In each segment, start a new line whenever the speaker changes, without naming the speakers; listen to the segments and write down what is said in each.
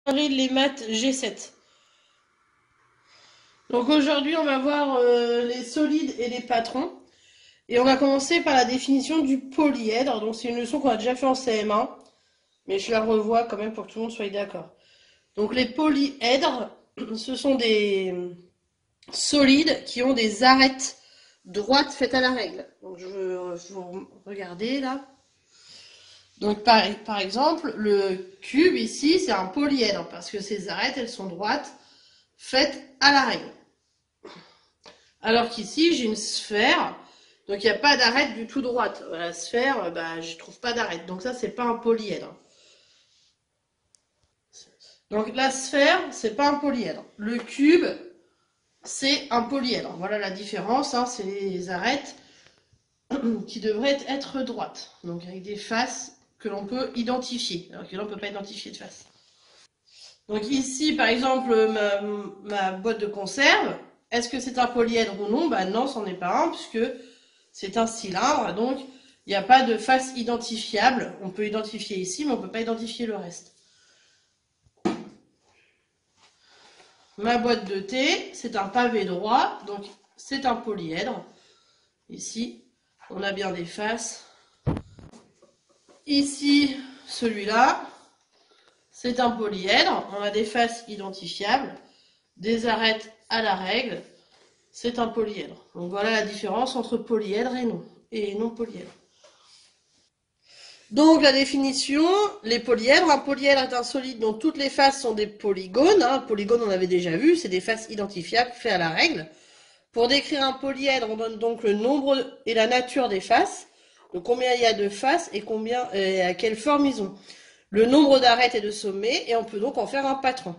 Les maths G7. Donc aujourd'hui, on va voir les solides et les patrons. Et on va commencer par la définition du polyèdre. Donc c'est une leçon qu'on a déjà fait en CM1, mais je la revois quand même pour que tout le monde soit d'accord. Donc les polyèdres, ce sont des solides qui ont des arêtes droites faites à la règle. Donc je veux vous regarder là. Donc par exemple, le cube ici, c'est un polyèdre parce que ses arêtes, elles sont droites, faites à la règle. Alors qu'ici, j'ai une sphère, donc il n'y a pas d'arête du tout droite. La sphère, bah, je trouve pas d'arête. Donc ça, c'est pas un polyèdre. Donc la sphère, c'est pas un polyèdre. Le cube, c'est un polyèdre. Voilà la différence, hein, c'est les arêtes qui devraient être droites. Donc avec des faces que l'on peut identifier, alors que l'on ne peut pas identifier de face. Donc ici, par exemple, ma boîte de conserve, est-ce que c'est un polyèdre ou non? Bah non, c'en est pas un, puisque c'est un cylindre, donc il n'y a pas de face identifiable. On peut identifier ici, mais on ne peut pas identifier le reste. Ma boîte de thé, c'est un pavé droit, donc c'est un polyèdre. Ici, on a bien des faces. Ici, celui-là, c'est un polyèdre. On a des faces identifiables, des arêtes à la règle. C'est un polyèdre. Donc voilà la différence entre polyèdre et non polyèdre. Donc la définition, les polyèdres. Un polyèdre est un solide dont toutes les faces sont des polygones. Un polygone, on avait déjà vu, c'est des faces identifiables faites à la règle. Pour décrire un polyèdre, on donne donc le nombre et la nature des faces. Donc combien il y a de faces et combien et à quelle forme ils ont. Le nombre d'arêtes et de sommets, et on peut donc en faire un patron.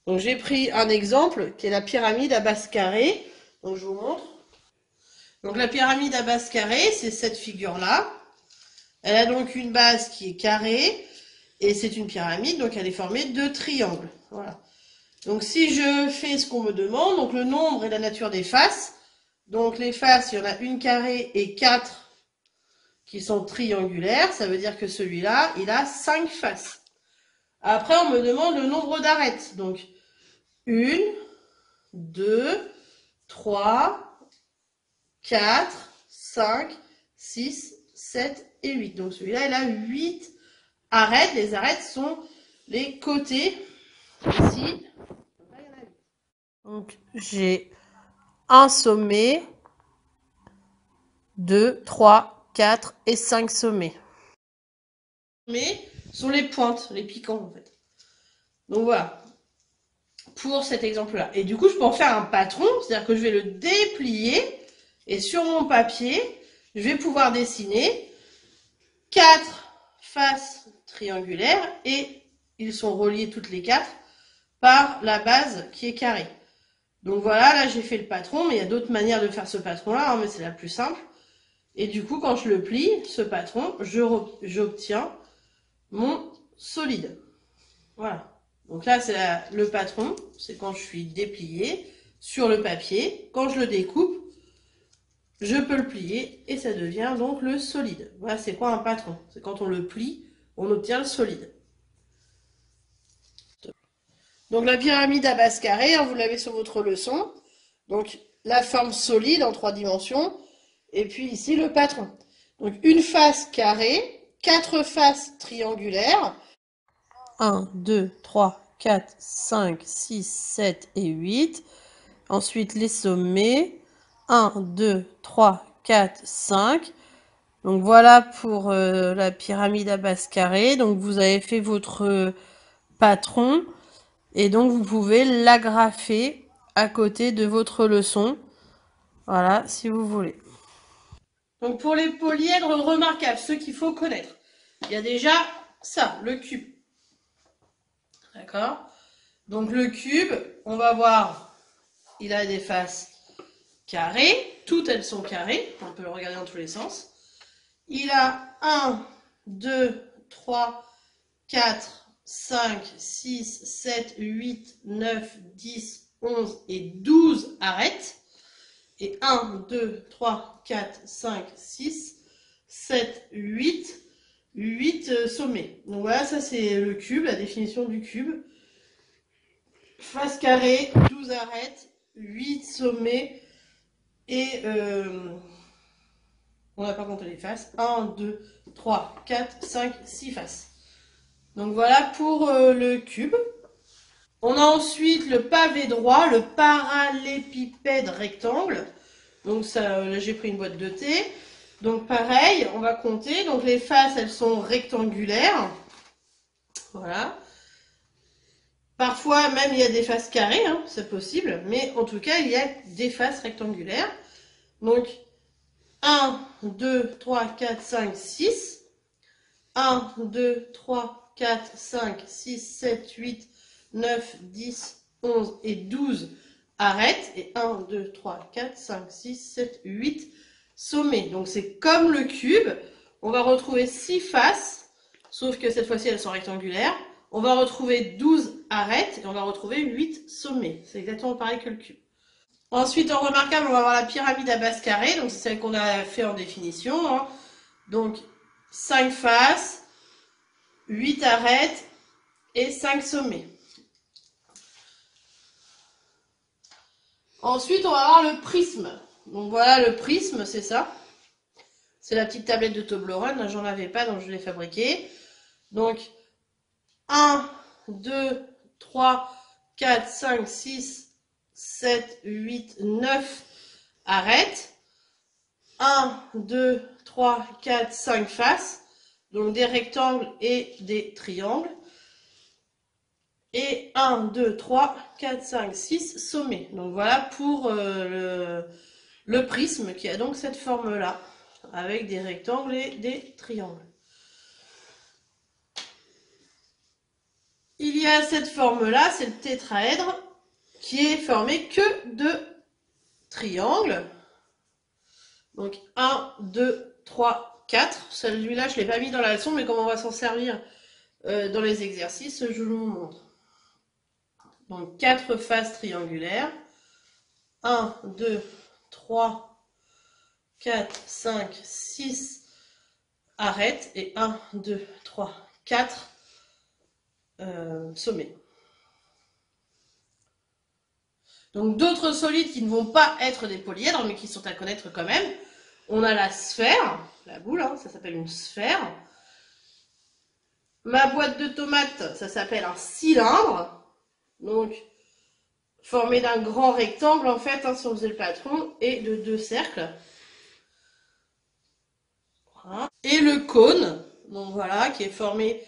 Donc j'ai pris un exemple qui est la pyramide à base carrée. Donc je vous montre. Donc la pyramide à base carrée, c'est cette figure-là. Elle a donc une base qui est carrée, et c'est une pyramide, donc elle est formée de triangles. Voilà. Donc si je fais ce qu'on me demande, donc le nombre et la nature des faces, donc les faces, il y en a une carrée et 4 qui sont triangulaires, ça veut dire que celui-là, il a 5 faces. Après, on me demande le nombre d'arêtes. Donc 1, 2, 3, 4, 5, 6, 7 et 8. Donc celui-là, il a 8 arêtes. Les arêtes sont les côtés. Ici, donc j'ai un sommet, 2, 3, 4 et 5 sommets. Les sommets sont les pointes, les piquants en fait. Donc voilà, pour cet exemple-là. Et du coup, je peux en faire un patron, c'est-à-dire que je vais le déplier et sur mon papier, je vais pouvoir dessiner 4 faces triangulaires et ils sont reliés toutes les 4 par la base qui est carrée. Donc voilà, là j'ai fait le patron, mais il y a d'autres manières de faire ce patron-là, hein, mais c'est la plus simple. Et du coup, quand je le plie, ce patron, j'obtiens mon solide. Voilà. Donc là, c'est le patron, c'est quand je suis déplié sur le papier. Quand je le découpe, je peux le plier et ça devient donc le solide. Voilà, c'est quoi un patron? C'est quand on le plie, on obtient le solide. Donc la pyramide à base carrée, hein, vous l'avez sur votre leçon. Donc la forme solide en 3 dimensions. Et puis ici le patron. Donc une face carrée, 4 faces triangulaires. 1, 2, 3, 4, 5, 6, 7 et 8. Ensuite les sommets. 1, 2, 3, 4, 5. Donc voilà pour la pyramide à base carrée. Donc vous avez fait votre patron. Et donc, vous pouvez l'agrafer à côté de votre leçon. Voilà, si vous voulez. Donc, pour les polyèdres remarquables, ceux qu'il faut connaître, il y a déjà ça, le cube. D'accord? Donc, le cube, on va voir, il a des faces carrées. Toutes elles sont carrées. On peut le regarder dans tous les sens. Il a 1, 2, 3, 4, 5, 6, 7, 8, 9, 10, 11 et 12 arêtes. Et 1, 2, 3, 4, 5, 6, 7, 8 sommets. Donc voilà, ça c'est le cube, la définition du cube. face carrée, 12 arêtes, 8 sommets et on n'a pas compté les faces. 1, 2, 3, 4, 5, 6 faces. Donc voilà pour le cube. On a ensuite le pavé droit, le parallépipède rectangle. Donc ça, là j'ai pris une boîte de thé. Donc pareil, on va compter. Donc les faces, elles sont rectangulaires. Voilà. Parfois même il y a des faces carrées, hein, c'est possible. Mais en tout cas, il y a des faces rectangulaires. Donc 1, 2, 3, 4, 5, 6. 1, 2, 3, 4, 5, 6, 7, 8, 9, 10, 11 et 12 arêtes. Et 1, 2, 3, 4, 5, 6, 7, 8 sommets. Donc c'est comme le cube. On va retrouver 6 faces, sauf que cette fois-ci elles sont rectangulaires. On va retrouver 12 arêtes et on va retrouver 8 sommets. C'est exactement pareil que le cube. Ensuite, en remarquable, on va avoir la pyramide à base carrée. Donc c'est celle qu'on a fait en définition. Hein. Donc 5 faces, 8 arêtes et 5 sommets. Ensuite, on va avoir le prisme. Donc voilà, le prisme, c'est ça. C'est la petite tablette de Toblerone. J'en avais pas, donc je l'ai fabriquée. Donc 1, 2, 3, 4, 5, 6, 7, 8, 9 arêtes. 1, 2, 3, 4, 5 faces. Donc des rectangles et des triangles. Et 1, 2, 3, 4, 5, 6 sommets. Donc voilà pour le prisme qui a donc cette forme-là, avec des rectangles et des triangles. Il y a cette forme-là, c'est le tétraèdre, qui est formé que de triangles. Donc 1, 2, 3, 4. Celui-là, je ne l'ai pas mis dans la leçon, mais comme on va s'en servir dans les exercices, je vous montre. Donc 4 faces triangulaires. 1, 2, 3, 4, 5, 6 arêtes. Et 1, 2, 3, 4 sommets. Donc d'autres solides qui ne vont pas être des polyèdres, mais qui sont à connaître quand même. On a la sphère, la boule, hein, ça s'appelle une sphère. Ma boîte de tomates, ça s'appelle un cylindre. Donc, formé d'un grand rectangle, en fait, hein, si on faisait le patron, et de 2 cercles. Voilà. Et le cône, donc voilà, qui est formé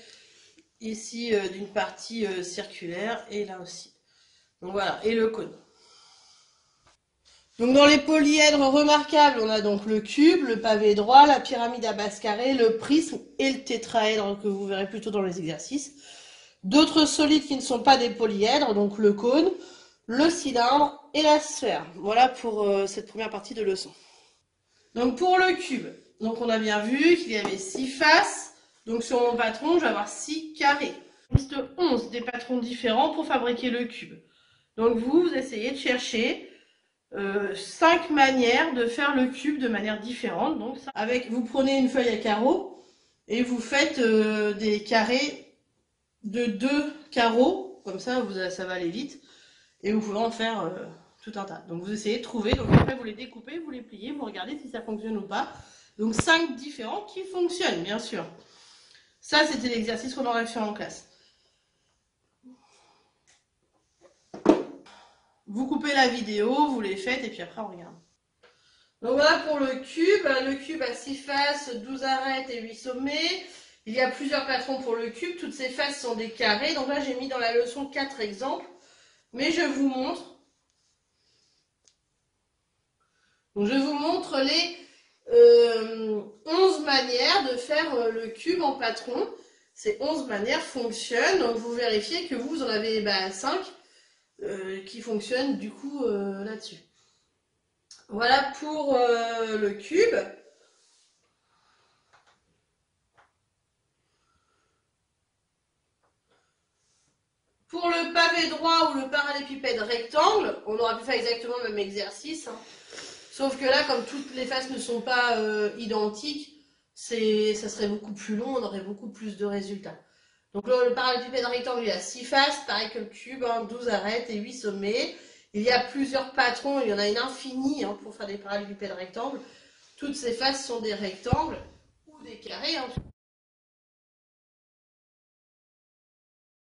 ici d'une partie circulaire, et là aussi. Donc voilà, et le cône. Donc dans les polyèdres remarquables, on a donc le cube, le pavé droit, la pyramide à base carrée, le prisme et le tétraèdre que vous verrez plutôt dans les exercices. D'autres solides qui ne sont pas des polyèdres, donc le cône, le cylindre et la sphère. Voilà pour cette première partie de leçon. Donc pour le cube, donc on a bien vu qu'il y avait 6 faces. Donc sur mon patron, je vais avoir 6 carrés. Il existe 11 des patrons différents pour fabriquer le cube. Donc vous essayez de chercher 5 manières de faire le cube de manière différente. Donc vous prenez une feuille à carreaux et vous faites des carrés de 2 carreaux, comme ça ça va aller vite, et vous pouvez en faire tout un tas. Donc vous essayez de trouver, donc après vous les découpez, vous les pliez, vous regardez si ça fonctionne ou pas. Donc 5 différents qui fonctionnent, bien sûr. Ça, c'était l'exercice qu'on aurait fait en classe. Vous coupez la vidéo, vous les faites, et puis après on regarde. Donc voilà pour le cube. Le cube a 6 faces, 12 arêtes et 8 sommets. Il y a plusieurs patrons pour le cube. Toutes ces faces sont des carrés. Donc là, j'ai mis dans la leçon 4 exemples. Mais je vous montre. Donc je vous montre les 11 manières de faire le cube en patron. Ces 11 manières fonctionnent. Donc vous vérifiez que vous en avez 5 qui fonctionnent du coup là-dessus. Voilà pour le cube. Pour le pavé droit ou le parallépipède rectangle, on aurait pu faire exactement le même exercice. Hein. Sauf que là, comme toutes les faces ne sont pas identiques, ça serait beaucoup plus long, on aurait beaucoup plus de résultats. Donc le parallélépipède rectangle, il a 6 faces, pareil que le cube, 12 arêtes et 8 sommets. Il y a plusieurs patrons, il y en a une infinie pour faire des parallélépipèdes rectangles. Toutes ces faces sont des rectangles ou des carrés.